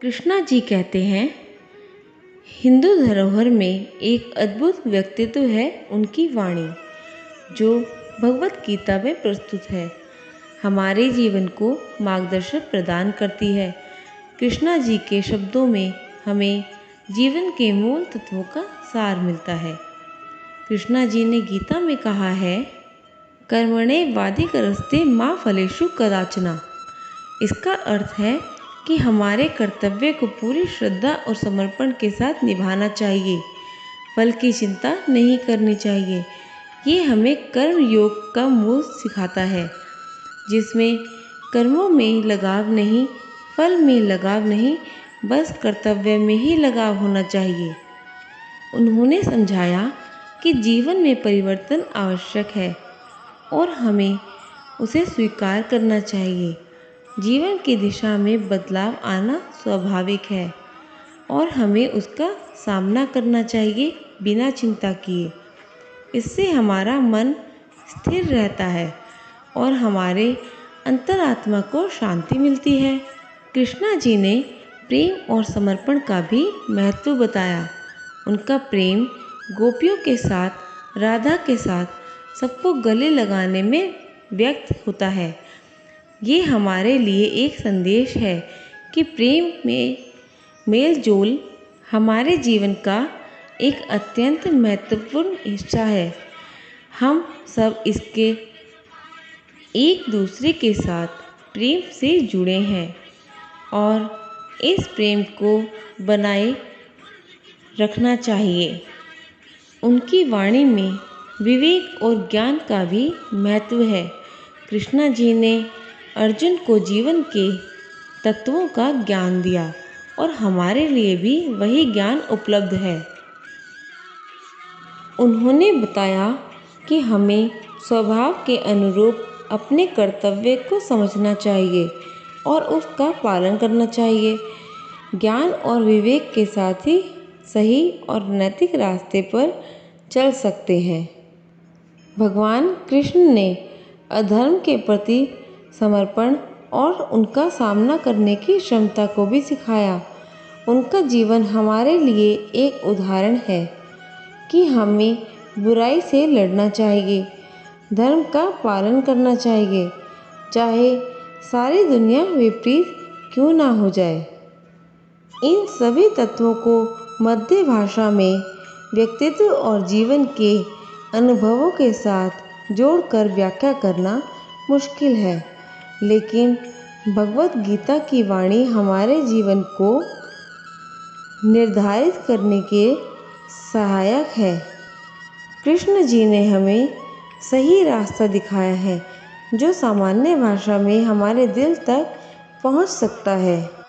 कृष्णा जी कहते हैं, हिंदू धरोहर में एक अद्भुत व्यक्तित्व है उनकी वाणी, जो भगवत गीता में प्रस्तुत है। हमारे जीवन को मार्गदर्शन प्रदान करती है। कृष्णा जी के शब्दों में हमें जीवन के मूल तत्वों का सार मिलता है। कृष्णा जी ने गीता में कहा है, कर्मणे वाधिकारस्ते मा फलेषु कदाचन। इसका अर्थ है कि हमारे कर्तव्य को पूरी श्रद्धा और समर्पण के साथ निभाना चाहिए। फल की चिंता नहीं करनी चाहिए। ये हमें कर्म योग का मूल सिखाता है, जिसमें कर्मों में लगाव नहीं, फल में लगाव नहीं, बस कर्तव्य में ही लगाव होना चाहिए। उन्होंने समझाया कि जीवन में परिवर्तन आवश्यक है और हमें उसे स्वीकार करना चाहिए। जीवन की दिशा में बदलाव आना स्वाभाविक है और हमें उसका सामना करना चाहिए बिना चिंता किए। इससे हमारा मन स्थिर रहता है और हमारे अंतरात्मा को शांति मिलती है। कृष्णा जी ने प्रेम और समर्पण का भी महत्व बताया। उनका प्रेम गोपियों के साथ, राधा के साथ सबको गले लगाने में व्यक्त होता है। ये हमारे लिए एक संदेश है कि प्रेम में मेल जोल हमारे जीवन का एक अत्यंत महत्वपूर्ण हिस्सा है। हम सब इसके एक दूसरे के साथ प्रेम से जुड़े हैं और इस प्रेम को बनाए रखना चाहिए। उनकी वाणी में विवेक और ज्ञान का भी महत्व है। कृष्णा जी ने अर्जुन को जीवन के तत्वों का ज्ञान दिया और हमारे लिए भी वही ज्ञान उपलब्ध है। उन्होंने बताया कि हमें स्वभाव के अनुरूप अपने कर्तव्य को समझना चाहिए और उसका पालन करना चाहिए। ज्ञान और विवेक के साथ ही सही और नैतिक रास्ते पर चल सकते हैं। भगवान कृष्ण ने अधर्म के प्रति समर्पण और उनका सामना करने की क्षमता को भी सिखाया। उनका जीवन हमारे लिए एक उदाहरण है कि हमें बुराई से लड़ना चाहिए, धर्म का पालन करना चाहिए, चाहे सारी दुनिया विपरीत क्यों ना हो जाए। इन सभी तत्वों को मध्य भाषा में व्यक्तित्व और जीवन के अनुभवों के साथ जोड़कर व्याख्या करना मुश्किल है, लेकिन भगवत गीता की वाणी हमारे जीवन को निर्धारित करने के सहायक है। कृष्ण जी ने हमें सही रास्ता दिखाया है, जो सामान्य भाषा में हमारे दिल तक पहुंच सकता है।